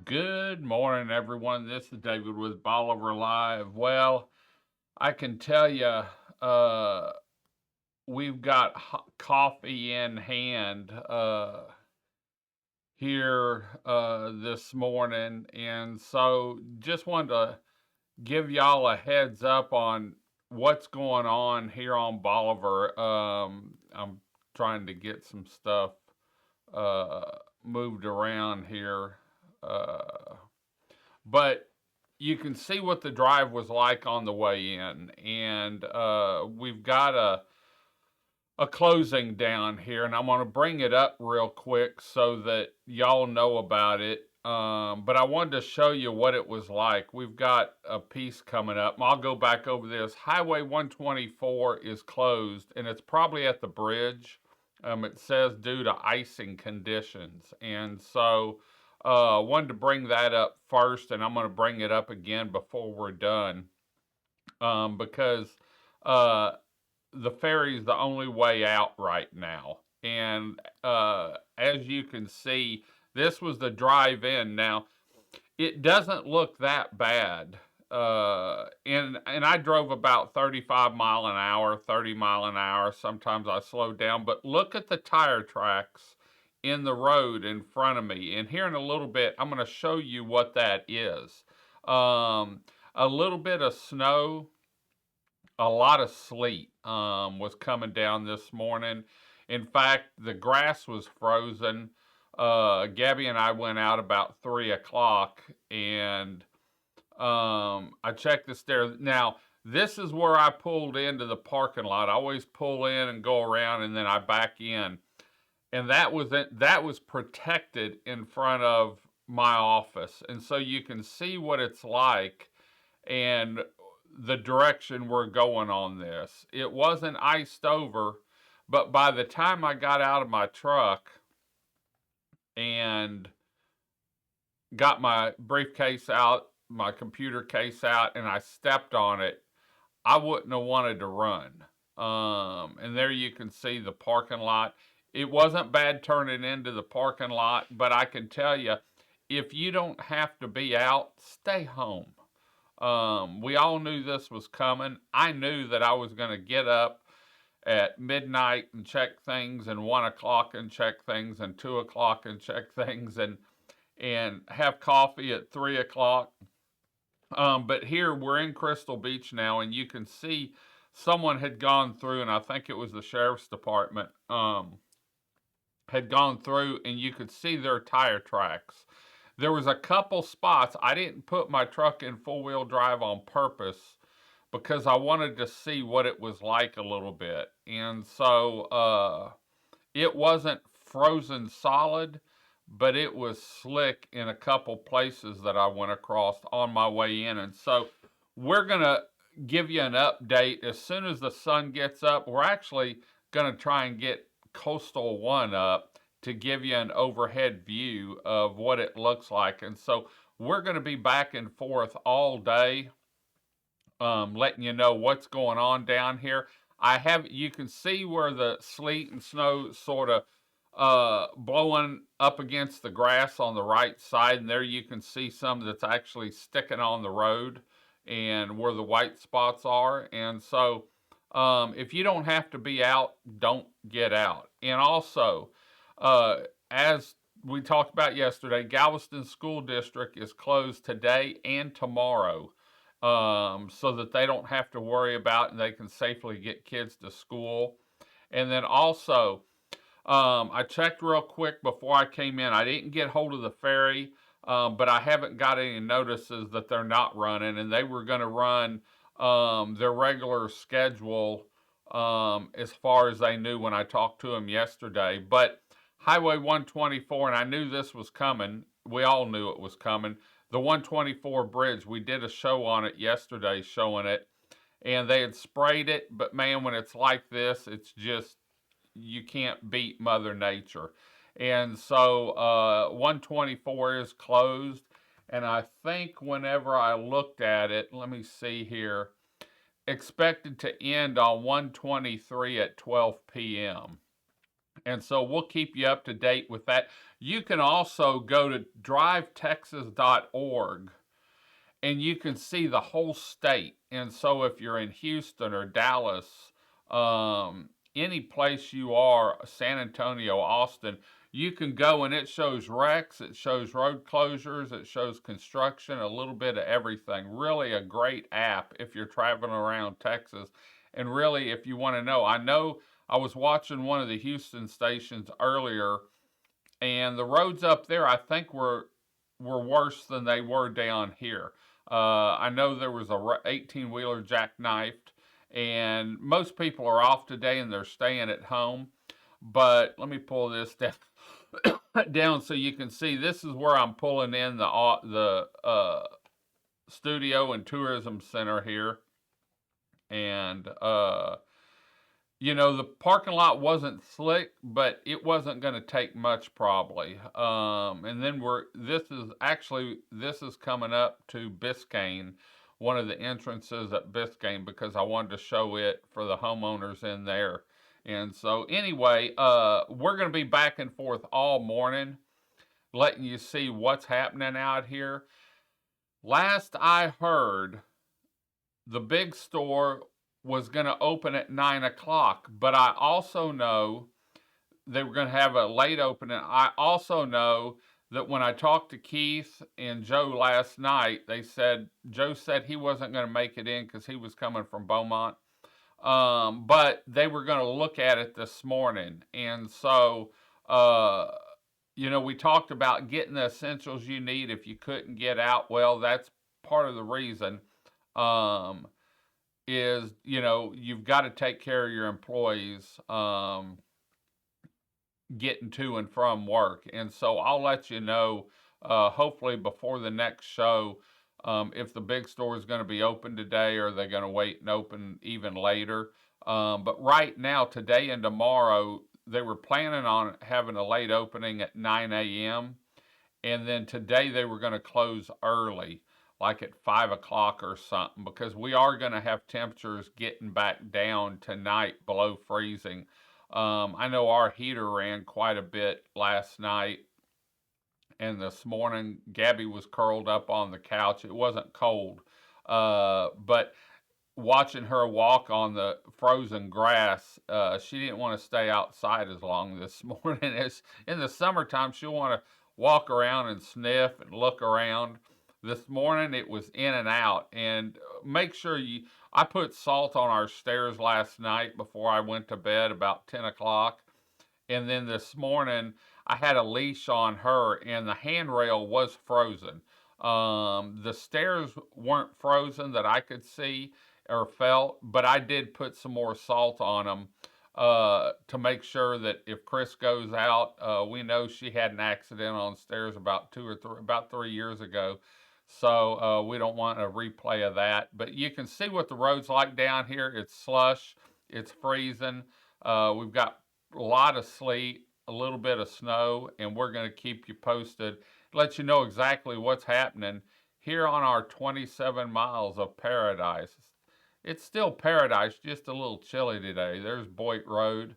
Good morning, everyone. This is David with Bolivar Live. Well, I can tell you, uh, we've got coffee in hand here this morning, and so just wanted to give y'all a heads up on what's going on here on Bolivar. I'm trying to get some stuff uh, moved around here. Uh, but you can see what the drive was like on the way in, and we've got a closing down here, and I'm going to bring it up real quick so that y'all know about it. But I wanted to show you what it was like. We've got a piece coming up. I'll go back over this. Highway 124 is closed, and it's probably at the bridge. It says due to icing conditions, and so wanted to bring that up first, and I'm going to bring it up again before we're done, because uh, the ferry is the only way out right now. And as you can see, this was the drive in. Now, it doesn't look that bad. And I drove about 35 mile an hour, 30 mile an hour. Sometimes I slowed down, but look at the tire tracks in the road in front of me. And here in a little bit, I'm going to show you what that is. A little bit of snow, a lot of sleet was coming down this morning. In fact, the grass was frozen. Gabby and I went out about 3 o'clock, and I checked the stairs. Now, this is where I pulled into the parking lot. I always pull in and go around, and then I back in. And that was protected in front of my office, and so you can see what it's like and the direction we're going on this. It wasn't iced over, but by the time I got out of my truck and got my briefcase out, my computer case out, and I stepped on it, I wouldn't have wanted to run. And there you can see the parking lot. It wasn't bad turning into the parking lot, but I can tell you, if you don't have to be out, stay home. We all knew this was coming. I knew that I was going to get up at midnight and check things, and 1 o'clock and check things, and 2 o'clock and check things, and have coffee at 3 o'clock. But here we're in Crystal Beach now, and you can see someone had gone through, and I think it was the sheriff's department, had gone through, and you could see their tire tracks. There was a couple spots. I didn't put my truck in four-wheel drive on purpose because I wanted to see what it was like a little bit. And so it wasn't frozen solid, but it was slick in a couple places that I went across on my way in. And so we're going to give you an update as soon as the sun gets up. We're actually going to try and get Coastal One up to give you an overhead view of what it looks like. And so we're going to be back and forth all day, letting you know what's going on down here. You can see where the sleet and snow sort of blowing up against the grass on the right side, and there you can see some that's actually sticking on the road and where the white spots are. And so if you don't have to be out, don't get out. And also, as we talked about yesterday, Galveston School District is closed today and tomorrow, so that they don't have to worry about, and they can safely get kids to school. And then also, I checked real quick before I came in. I didn't get hold of the ferry, but I haven't got any notices that they're not running, and they were going to run their regular schedule as far as they knew when I talked to them yesterday. But Highway 124, and I knew this was coming. We all knew it was coming. The 124 bridge, we did a show on it yesterday showing it, and they had sprayed it, but man, when it's like this, it's just, you can't beat Mother Nature. And so 124 is closed, and I think whenever I looked at it, let me see here, expected to end on 123 at 12 p.m. And so we'll keep you up to date with that. You can also go to drivetexas.org and you can see the whole state. And so if you're in Houston or Dallas, any place you are, San Antonio, Austin, you can go and it shows wrecks, it shows road closures, it shows construction, a little bit of everything. Really a great app if you're traveling around Texas. And really, if you want to know I was watching one of the Houston stations earlier, and the roads up there I think were worse than they were down here. I know there was a 18-wheeler jackknifed, and most people are off today and they're staying at home. But let me pull this down, down so you can see. This is where I'm pulling in the studio and tourism center here, and the parking lot wasn't slick, but it wasn't going to take much probably. And then this is coming up to Biscayne, one of the entrances at Biscayne, because I wanted to show it for the homeowners in there. And so anyway, we're going to be back and forth all morning, letting you see what's happening out here. Last I heard, the big store was going to open at 9 o'clock, but I also know they were going to have a late opening. I also know that when I talked to Keith and Joe last night, Joe said he wasn't going to make it in because he was coming from Beaumont. But they were going to look at it this morning. And so, we talked about getting the essentials you need if you couldn't get out. Well, that's part of the reason. Is you've got to take care of your employees getting to and from work. And so I'll let you know, hopefully before the next show, if the big store is going to be open today or they're going to wait and open even later. But right now, today and tomorrow, they were planning on having a late opening at 9 a.m. And then today they were going to close early, like at 5 o'clock or something, because we are going to have temperatures getting back down tonight below freezing. I know our heater ran quite a bit last night, and this morning Gabby was curled up on the couch. It wasn't cold, but watching her walk on the frozen grass, she didn't want to stay outside as long this morning. It's in the summertime, she'll want to walk around and sniff and look around. This morning it was in and out, and make sure I put salt on our stairs last night before I went to bed about 10 o'clock. And then this morning I had a leash on her and the handrail was frozen. The stairs weren't frozen that I could see or felt, but I did put some more salt on them to make sure that if Chris goes out, we know she had an accident on stairs about 3 years ago. So we don't want a replay of that. But you can see what the road's like down here. It's slush. It's freezing. We've got a lot of sleet, a little bit of snow, and we're going to keep you posted, let you know exactly what's happening here on our 27 miles of paradise. It's still paradise, just a little chilly today. There's Boyd Road.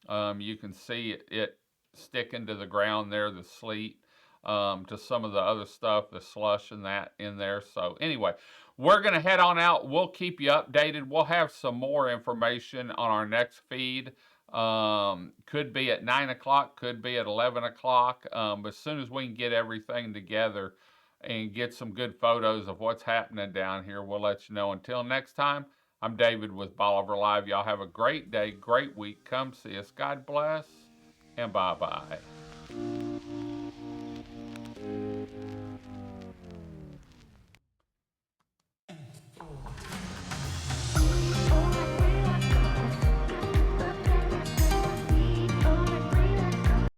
You can see it sticking to the ground there, the sleet, to some of the other stuff, the slush and that in there. So anyway, we're going to head on out. We'll keep you updated. We'll have some more information on our next feed. Could be at 9 o'clock, could be at 11 o'clock. But as soon as we can get everything together and get some good photos of what's happening down here, we'll let you know. Until next time, I'm David with Bolivar Live. Y'all have a great day, great week. Come see us. God bless, and bye-bye.